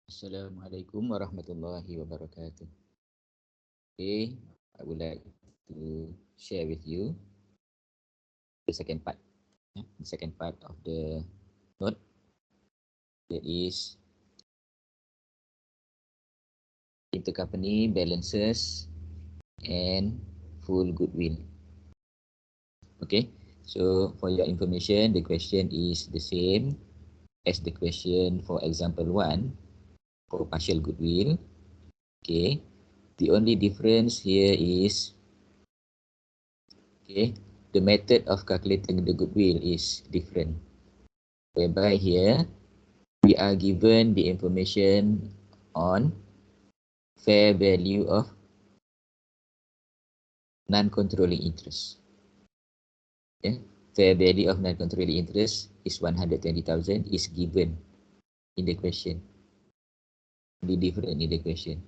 Assalamualaikum warahmatullahi wabarakatuh. Okay, I would like to share with you the second part. The second part of the note, that is intercompany balances and full goodwill. Okay, so for your information, the question is the same as the question for example 1 for partial goodwill. Okay, the only difference here is the method of calculating the goodwill is different, whereby here we are given the information on fair value of non-controlling interest. Fair value of non-controlling interest is 120,000 is given in the question. Be different in the question.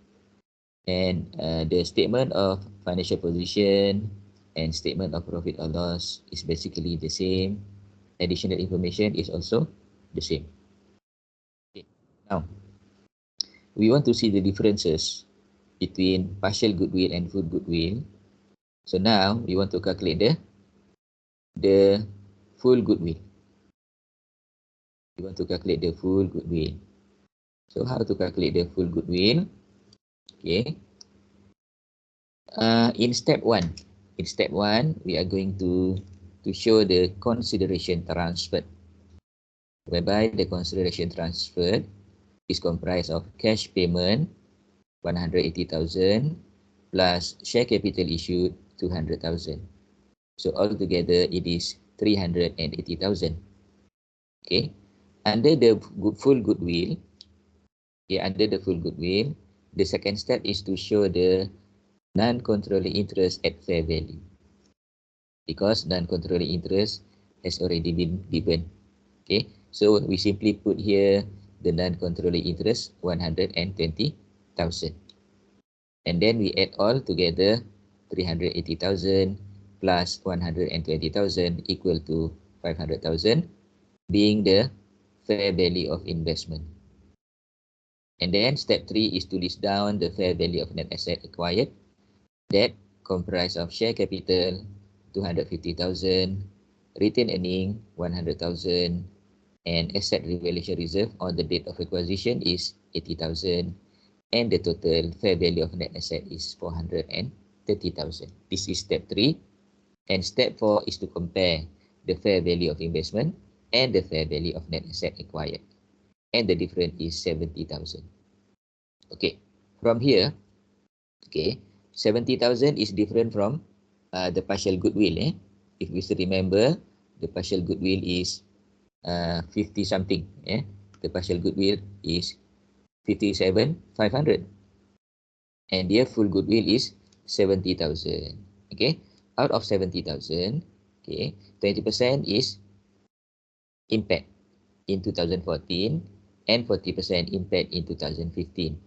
And the statement of financial position and statement of profit or loss is basically the same. Additional information is also the same. Okay. Now, we want to see the differences between partial goodwill and full goodwill. So now we want to calculate the full goodwill. We want to calculate the full goodwill. So how to calculate the full goodwill? Okay. In step 1, we are going to show the consideration transferred, whereby the consideration transferred is comprised of cash payment 180,000 plus share capital issued 200,000. So altogether it is 380,000. Okay. Under the full goodwill, the second step is to show the non-controlling interest at fair value, because non-controlling interest has already been given. Okay, so we simply put here the non-controlling interest 120,000, and then we add all together 380,000 plus 120,000 equal to 500,000, being the fair value of investment. And then step 3 is to list down the fair value of net asset acquired, that comprise of share capital 250,000, retained earning 100,000, and asset revaluation reserve on the date of acquisition is 80,000, and the total fair value of net asset is 430,000. This is step 3. And step 4 is to compare the fair value of investment and the fair value of net asset acquired, and the difference is 70,000. Okay, from here, 70,000 is different from the partial goodwill. If we still remember, the partial goodwill is 50 something. The partial goodwill is 57,500, and their full goodwill is 70,000. Okay, out of 70,000, 20% is impact in 2014 and 40% impact in 2015.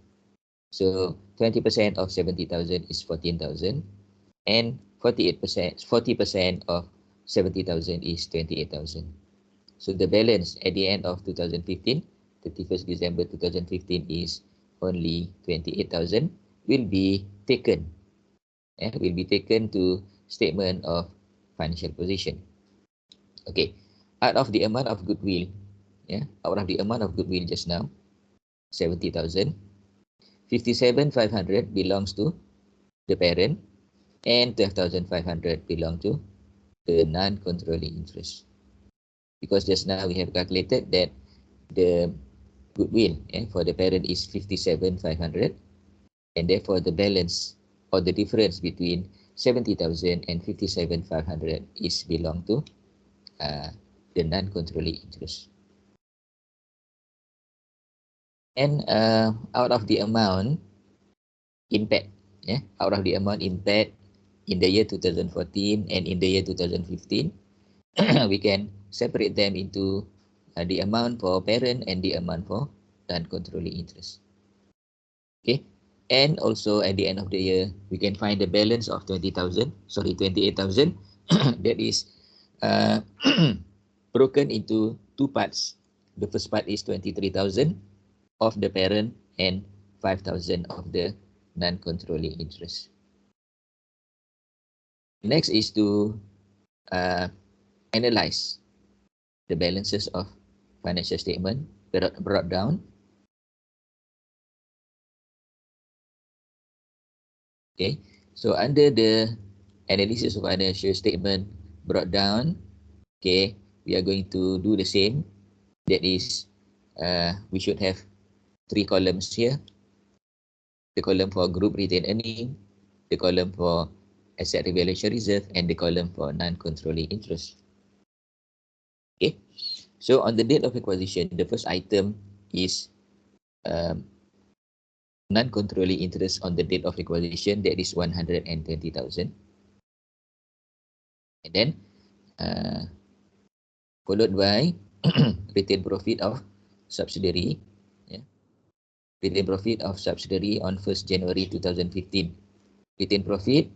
So 20% of 70,000 is 14,000, and 40% of 70,000 is 28,000. So the balance at the end of 2015, 31st December 2015, is only 28,000 will be taken. Will be taken to statement of financial position. Okay, out of the amount of goodwill, just now, 70,000, 57,500 belongs to the parent, and 12,500 belong to the non-controlling interest. Because just now we have calculated that the goodwill for the parent is 57,500, and therefore the balance or the difference between 70,000 and 57,500 is belong to the non-controlling interest. And out of the amount impact, in the year 2014 and in the year 2015, we can separate them into the amount for parent and the amount for non-controlling interest. Okay, and also at the end of the year, we can find the balance of 28,000 that is broken into two parts. The first part is 23,000 of the parent, and 5,000 of the non-controlling interest. Next is to analyze the balances of financial statement brought down. Okay, so under the analysis of financial statement brought down, okay, we are going to do the same. That is, we should have 3 columns here. The column for group retained earning, the column for asset revaluation reserve, and the column for non-controlling interest. Okay, so on the date of acquisition, the first item is non-controlling interest on the date of acquisition, that is 120,000. And then followed by retained profit of subsidiary. Retained profit of subsidiary on 1st January 2015. Retained profit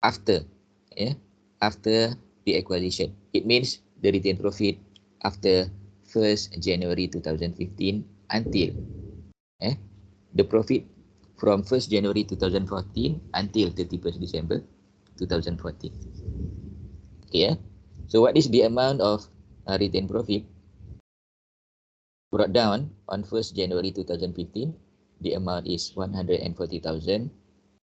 after the acquisition. It means the retained profit after 1st January 2015 until the profit from 1st January 2014 until 31st December 2014. Okay, so what is the amount of retained profit brought down on 1st January 2015? The amount is 140,000.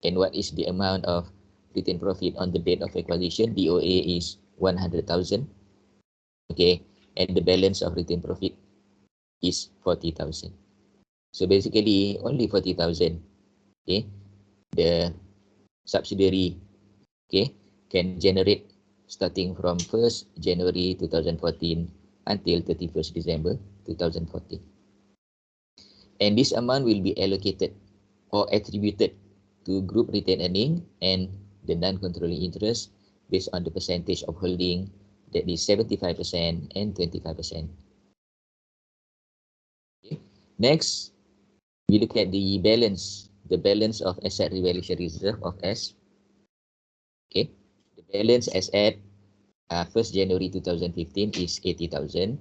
And what is the amount of retained profit on the date of acquisition? DOA is 100,000. Okay, and the balance of retained profit is 40,000. So basically only 40,000. Okay, the subsidiary can generate starting from 1st January 2014 until 31st December 2014. And this amount will be allocated or attributed to group retained earning and the non-controlling interest based on the percentage of holding, that is 75% and 25%. Okay. Next, we look at the balance of asset revaluation reserve of S. Okay, the balance as at 1st January 2015 is 80,000,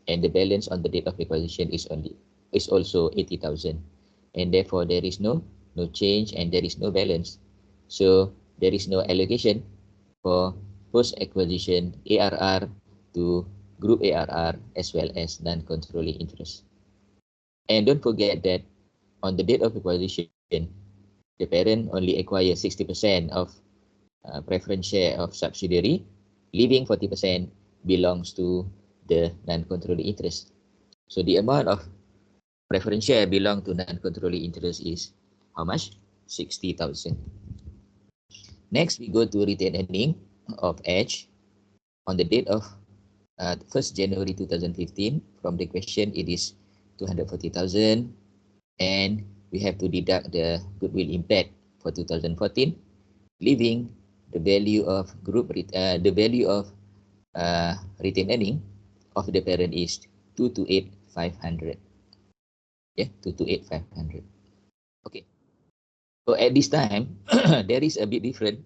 and the balance on the date of acquisition is also 80,000, and therefore there is no change and there is no balance. So there is no allocation for post-acquisition ARR to group ARR as well as non-controlling interest. And don't forget that on the date of acquisition, the parent only acquires 60% of preference share of subsidiary, leaving 40% belongs to the non-controlling interest. So the amount of preference share belong to non-controlling interest is how much? 60,000. Next, we go to retained earning of H on the date of 1st January 2015. From the question, it is 240,000, and we have to deduct the goodwill impact for 2014, leaving the value of retained earning of the parent is 228,500. Yeah, 228,500. Okay. So at this time, there is a bit different,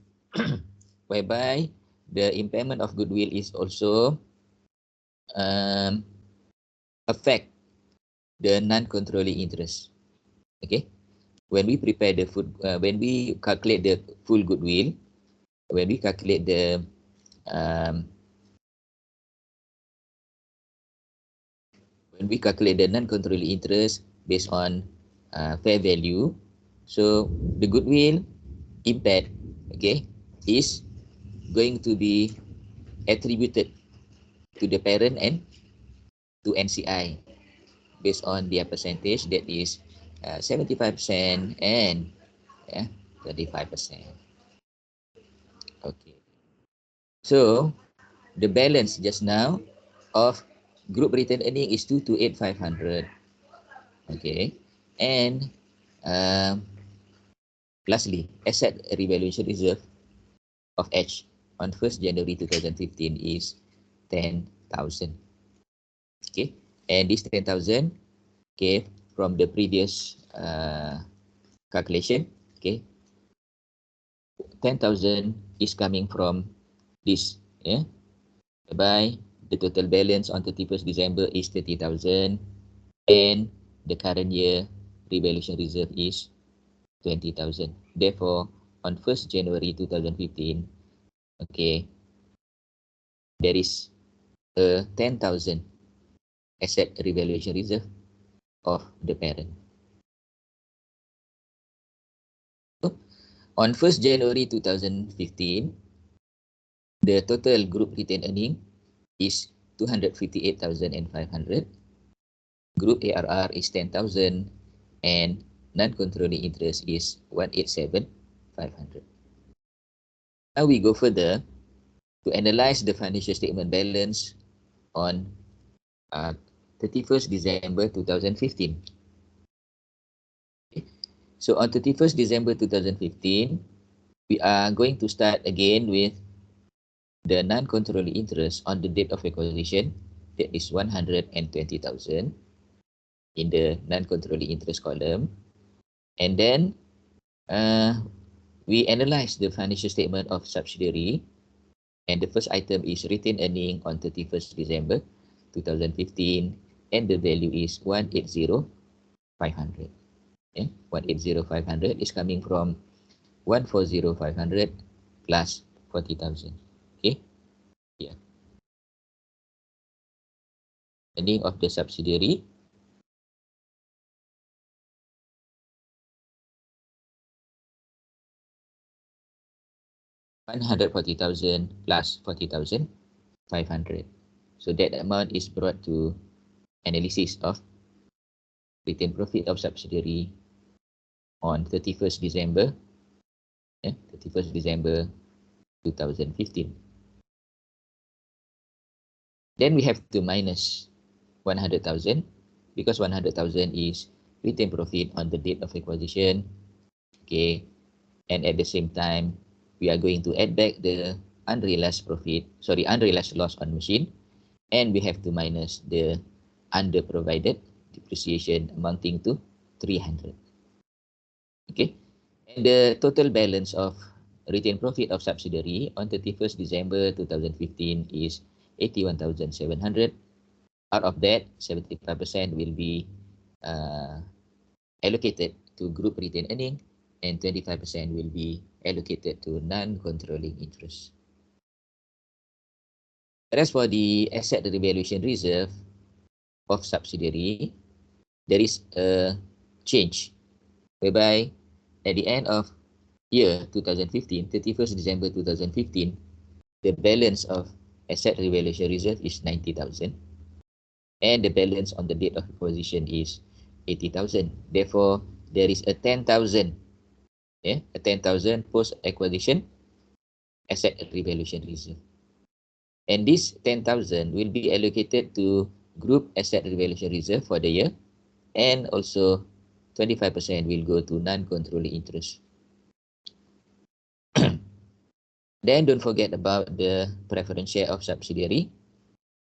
whereby the impairment of goodwill is also affect the non-controlling interest. Okay, when we prepare the when we calculate the full goodwill, when we calculate the non-controlling interest based on fair value, so the goodwill impact, okay, is going to be attributed to the parent and to NCI based on their percentage, that is 75% and 35%. Okay, so the balance just now of group retained earning is 228,500. Okay, and lastly, asset revaluation reserve of H on 1st January 2015 is 10,000. Okay, and this 10,000, okay, from the previous calculation, okay, 10,000 is coming from this, whereby the total balance on 31st December is 30,000, and the current year revaluation reserve is 20,000. Therefore, on 1st January 2015, okay, there is a 10,000 asset revaluation reserve of the parent. So, on 1st January 2015, the total group retained earning is 258,500. Group ARR is 10,000 and non-controlling interest is 187,500. Now we go further to analyze the financial statement balance on 31st December 2015. Okay. So on 31st December 2015, we are going to start again with the non-controlling interest on the date of acquisition, that is 120,000 in the non-controlling interest column. And then we analyze the financial statement of subsidiary, and the first item is retained earning on 31st December 2015, and the value is 180,500. Okay? 180,500 is coming from 140,500 plus 40,000. Okay, here. Earning of the subsidiary $140,000 plus 40,500. So that amount is brought to analysis of retained profit of subsidiary on 31st December, 31st December 2015. Then we have to minus 100,000 because 100,000 is retained profit on the date of acquisition. Okay, and at the same time, we are going to add back the unrealized loss on machine, and we have to minus the under-provided depreciation amounting to 300. Okay, and the total balance of retained profit of subsidiary on 31st December 2015 is 81,700. Out of that, 75% will be allocated to group retained earning, and 25% will be allocated to non-controlling interest. As for the asset revaluation reserve of subsidiary, there is a change whereby at the end of year 2015, 31st December 2015, the balance of asset revaluation reserve is 90,000 and the balance on the date of acquisition is 80,000. Therefore, there is a 10,000, a 10,000 post-acquisition asset revaluation reserve. And this 10,000 will be allocated to group asset revaluation reserve for the year, and also 25% will go to non-controlling interest. Then don't forget about the preference share of subsidiary.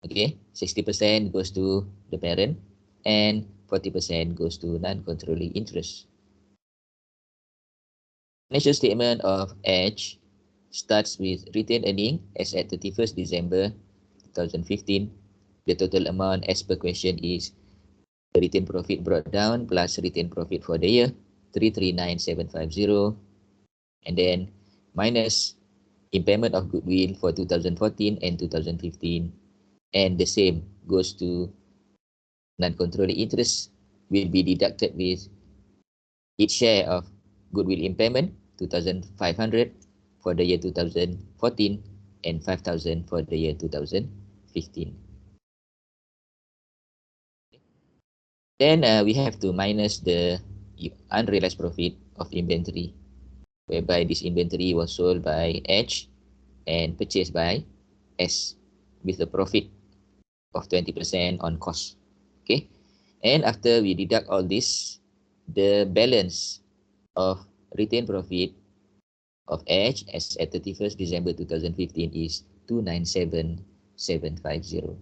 Okay, 60% goes to the parent and 40% goes to non-controlling interest. Financial statement of Edge starts with retained earning as at 31st December 2015. The total amount as per question is the retained profit brought down plus retained profit for the year, 339,750, and then minus impairment of goodwill for 2014 and 2015, and the same goes to non-controlling interest will be deducted with its share of goodwill impairment, 2,500 for the year 2014 and 5,000 for the year 2015. Then we have to minus the unrealized profit of inventory, whereby this inventory was sold by Edge and purchased by S with a profit of 20% on cost. Okay, and after we deduct all this, the balance of retained profit of Edge as at 31st December 2015 is 297,750.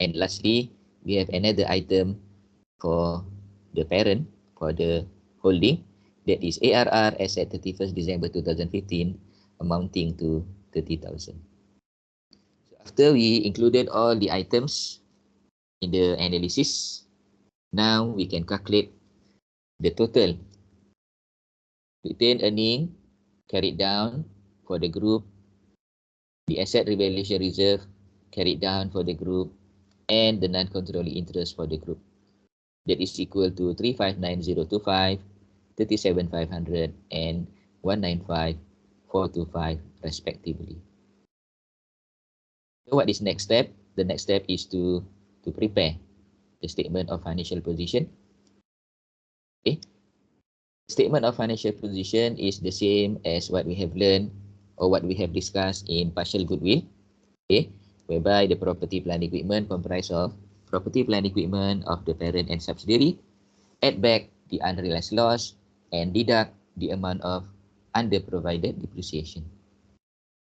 And lastly, we have another item for the parent, for the holding, that is ARR as at 31st December 2015 amounting to 30,000. So after we included all the items in the analysis, now we can calculate the total retained earning carried down for the group, the asset revaluation reserve carried down for the group, and the non-controlling interest for the group. That is equal to 359025, 37500, and 195425 respectively. So what is next step? The next step is to prepare the statement of financial position. Okay. Statement of financial position is the same as what we have learned or what we have discussed in partial goodwill. Okay, whereby the property, plant, equipment comprise of property, plant, equipment of the parent and subsidiary, add back the unrealized loss, and deduct the amount of under-provided depreciation.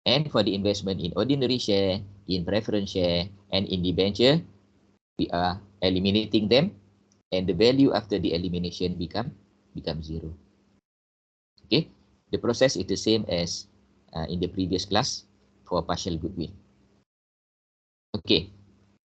And for the investment in ordinary share, in preference share, and in debenture, we are eliminating them, and the value after the elimination become zero. Okay, the process is the same as in the previous class for partial goodwill. Okay,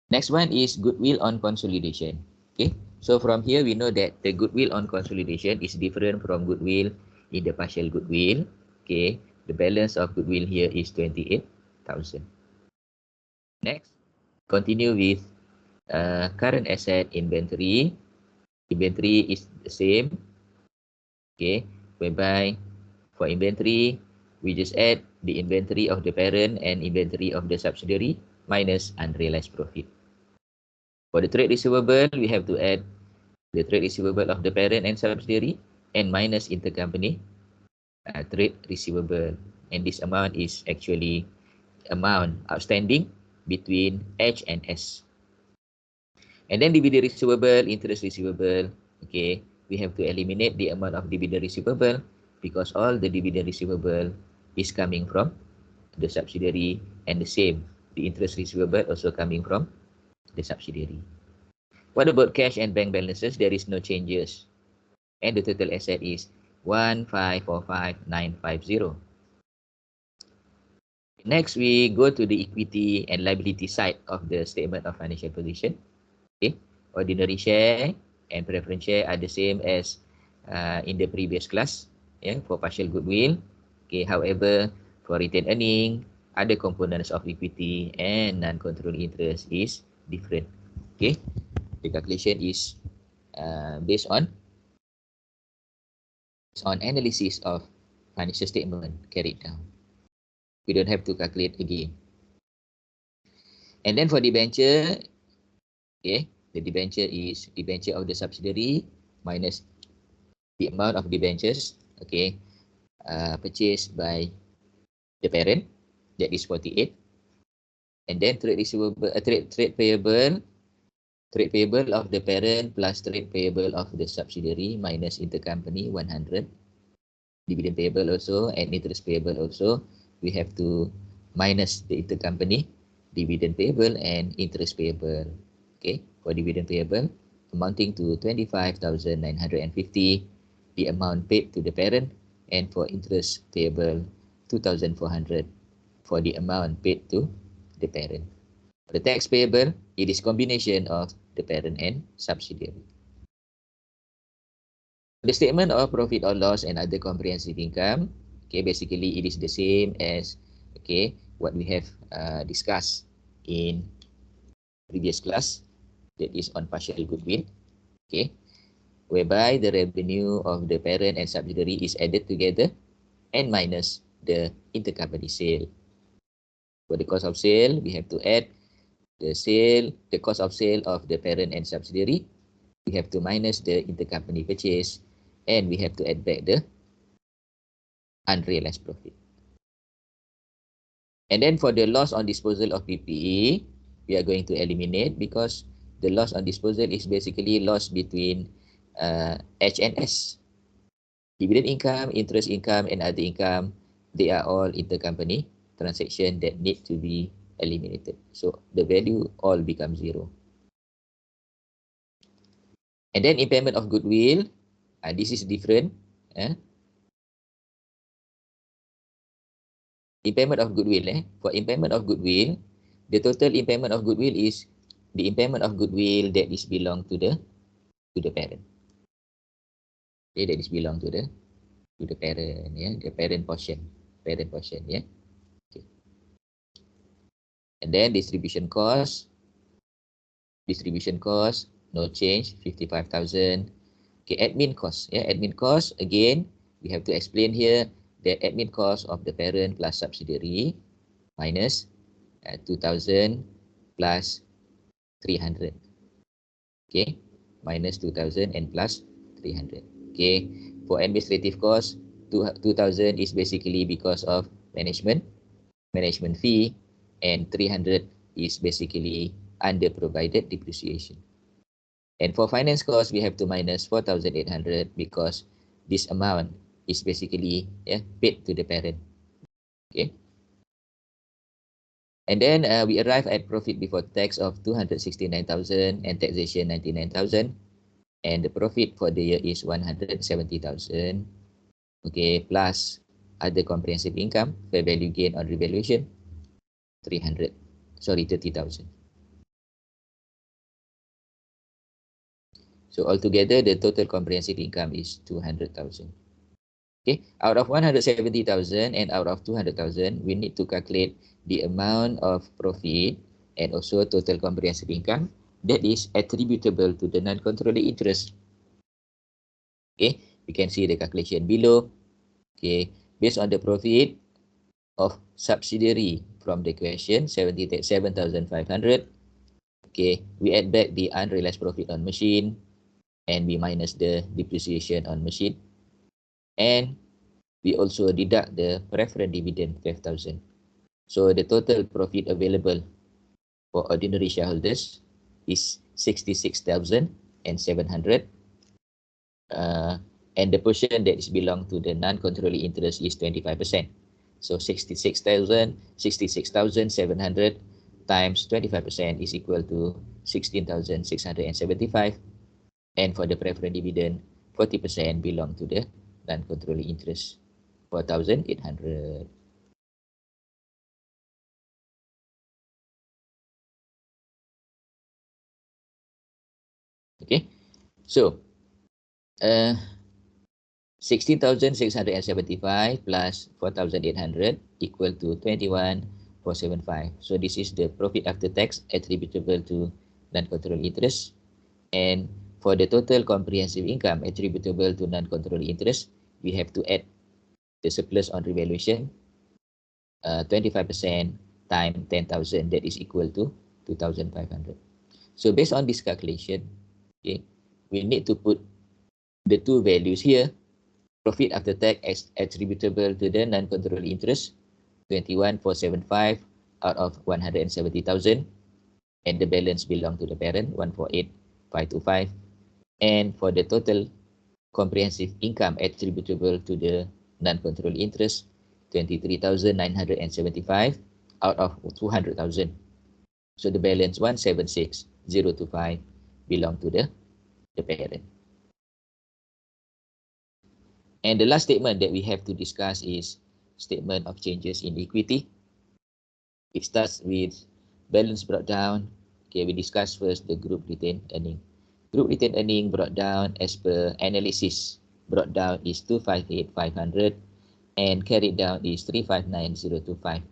next one is goodwill on consolidation. Okay, so from here we know that the goodwill on consolidation is different from goodwill in the partial goodwill. Okay, the balance of goodwill here is 28,000. Next, continue with current asset inventory. Inventory is the same. Okay, whereby for inventory we just add the inventory of the parent and inventory of the subsidiary minus unrealized profit. For the trade receivable, we have to add the trade receivable of the parent and subsidiary and minus intercompany trade receivable. And this amount is actually amount outstanding between H and S. And then dividend receivable, interest receivable. Okay, we have to eliminate the amount of dividend receivable because all the dividend receivable is coming from the subsidiary, and the same, the interest receivable also coming from the subsidiary. What about cash and bank balances? There is no changes, and the total asset is 1545950. Next, we go to the equity and liability side of the statement of financial position. Okay, ordinary share and preference share are the same as in the previous class, yeah, for partial goodwill. Okay, however, for retained earning, other components of equity and non-controlling interest is different. Okay, the calculation is based on analysis of financial statement carried down. We don't have to calculate again. And then for debenture, okay, the debenture is debenture of the subsidiary minus the amount of debentures, okay, purchased by the parent, that is 48. And then trade receivable, trade payable of the parent plus trade payable of the subsidiary minus intercompany 100. Dividend payable also and interest payable also, we have to minus the intercompany dividend payable and interest payable. Okay, for dividend payable amounting to 25,950, the amount paid to the parent, and for interest payable 2,400 for the amount paid to the parent. For the tax payable, it is combination of the parent and subsidiary. The statement of profit or loss and other comprehensive income, okay, basically it is the same as, okay, what we have discussed in previous class, that is on partial goodwill, okay, whereby the revenue of the parent and subsidiary is added together and minus the intercompany sale. For the cost of sale, we have to add the cost of sale of the parent and subsidiary. We have to minus the intercompany purchase, and we have to add back the unrealized profit. And then for the loss on disposal of PPE, we are going to eliminate because the loss on disposal is basically loss between H and S. Dividend income, interest income, and other income, they are all intercompany transactions that need to be eliminated. So the value all becomes zero. And then impairment of goodwill, this is different. Impairment of goodwill. For impairment of goodwill, the total impairment of goodwill is the impairment of goodwill that is belong to the parent. Okay, that is belong to the parent, yeah, the parent portion, yeah. Okay. And then distribution cost, no change, 55,000. Okay, admin cost, yeah, admin cost, again, we have to explain here the admin cost of the parent plus subsidiary minus 2,000 plus 300. Okay, minus 2,000 and plus 300. Okay, for administrative cost, 2,000 is basically because of management fee, and 300 is basically under provided depreciation. And for finance cost, we have to minus 4,800 because this amount is basically paid to the parent. Okay. And then we arrive at profit before tax of 269,000 and taxation 99,000. And the profit for the year is 170,000. Okay, plus other comprehensive income, fair value gain on revaluation, 30,000. So altogether, the total comprehensive income is 200,000. Okay, out of 170,000 and out of 200,000, we need to calculate the amount of profit and also total comprehensive income that is attributable to the non-controlling interest. Okay, we can see the calculation below. Okay, based on the profit of subsidiary from the question, 77,500. Okay, we add back the unrealized profit on machine and we minus the depreciation on machine. And we also deduct the preferred dividend 5,000. So the total profit available for ordinary shareholders is 66,700. And the portion that is belong to the non-controlling interest is 25%. So 66,700 times 25% is equal to 16,675. And for the preferred dividend, 40% belong to the non-controlling interest, 4,800. Okay, so 16,675 plus 4,800 equal to 21,475. So this is the profit after tax attributable to non-controlling interest. And for the total comprehensive income attributable to non-controlling interest, we have to add the surplus on revaluation, 25% times 10,000, that is equal to 2,500. So based on this calculation, okay, we need to put the two values here. Profit after tax attributable to the non-controlling interest, 21,475 out of 170,000, and the balance belong to the parent, 148,525. And for the total comprehensive income attributable to the non-controlling interest, 23,975 out of 200,000. So the balance 176,025 belong to the parent. And the last statement that we have to discuss is statement of changes in equity. It starts with balance brought down. Okay, we discuss first the group retained earning. Group retained earning brought down as per analysis. Brought down is 258,500 and carried down is 359,025.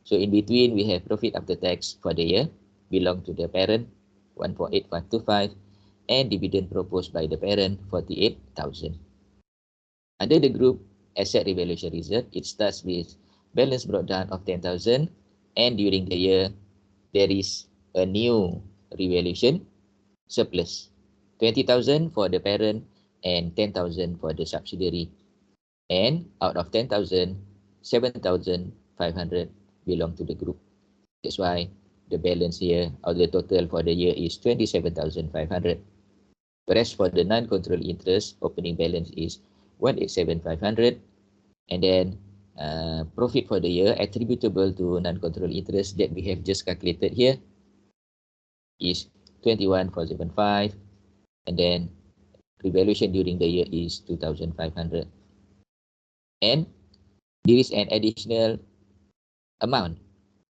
So in between we have profit after tax for the year belong to the parent, 148,525, and dividend proposed by the parent, 48,000. Under the group asset revaluation reserve, it starts with balance brought down of 10,000, and during the year, there is a new revaluation surplus, 20,000 for the parent and 10,000 for the subsidiary. And out of 10,000, 7,500 belong to the group. That's why the balance here, or the total for the year, is 27,500. Whereas for the non-controlling interest, opening balance is 187,500, and then profit for the year attributable to non-controlling interest that we have just calculated here is 21,475, and then revaluation during the year is 2,500. And there is an additional amount,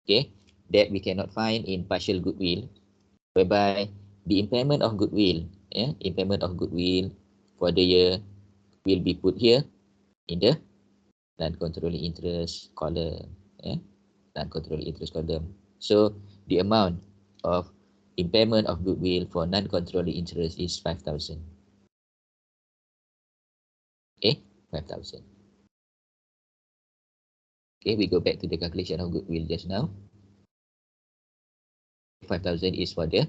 okay, that we cannot find in partial goodwill, whereby the impairment of goodwill, impairment of goodwill for the year will be put here in the non-controlling interest column. Non-controlling interest column. So the amount of impairment of goodwill for non-controlling interest is 5,000. Okay, 5,000. Okay, we go back to the calculation of goodwill just now. 5,000 is for the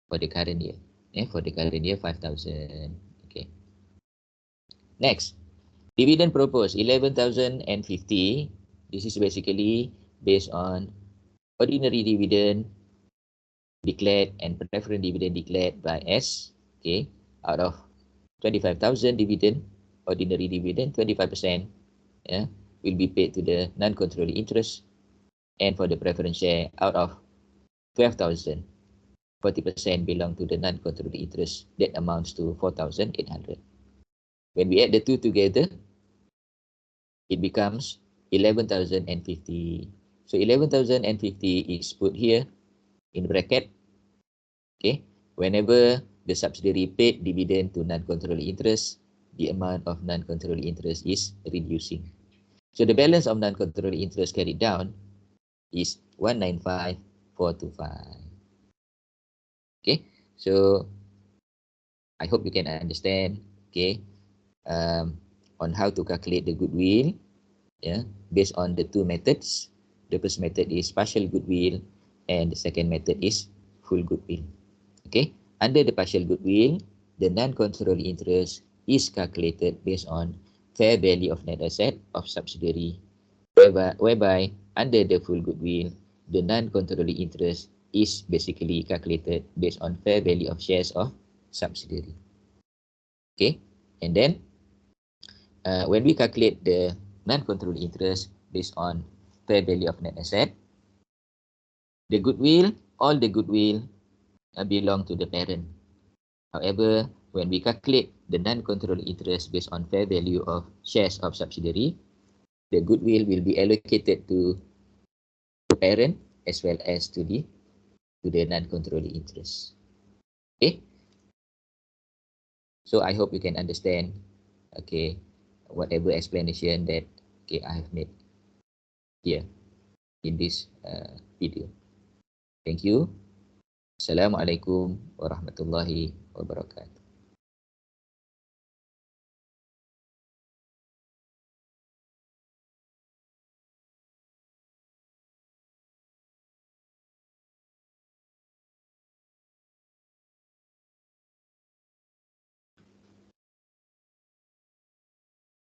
current year. For the current year, 5,000. Okay. Next, dividend proposed 11,050. This is basically based on ordinary dividend declared and preferred dividend declared by S. Okay, out of 25,000 dividend, ordinary dividend, 25% will be paid to the non-controlling interest, and for the preference share, out of 12,000, 40% belong to the non-controlling interest. That amounts to 4,800. When we add the two together, it becomes 11,050. So 11,050 is put here in bracket. Okay, whenever the subsidiary paid dividend to non-controlling interest, the amount of non-controlling interest is reducing. So the balance of non-controlling interest carried down is 195,425. Okay, so I hope you can understand, okay, on how to calculate the goodwill, based on the two methods. The first method is partial goodwill, and the second method is full goodwill. Okay, under the partial goodwill, the non-controlling interest is calculated based on fair value of net asset of subsidiary, whereby under the full goodwill, the non-controlling interest is basically calculated based on fair value of shares of subsidiary. Okay, and then when we calculate the non-controlling interest based on fair value of net asset, the goodwill, all the goodwill belong to the parent. However, when we calculate the non-controlling interest based on fair value of shares of subsidiary, the goodwill will be allocated to the parent as well as to the non-controlling interest. Okay, so I hope you can understand, okay, whatever explanation that I have made here in this video. Thank you. Assalamualaikum warahmatullahi wabarakatuh.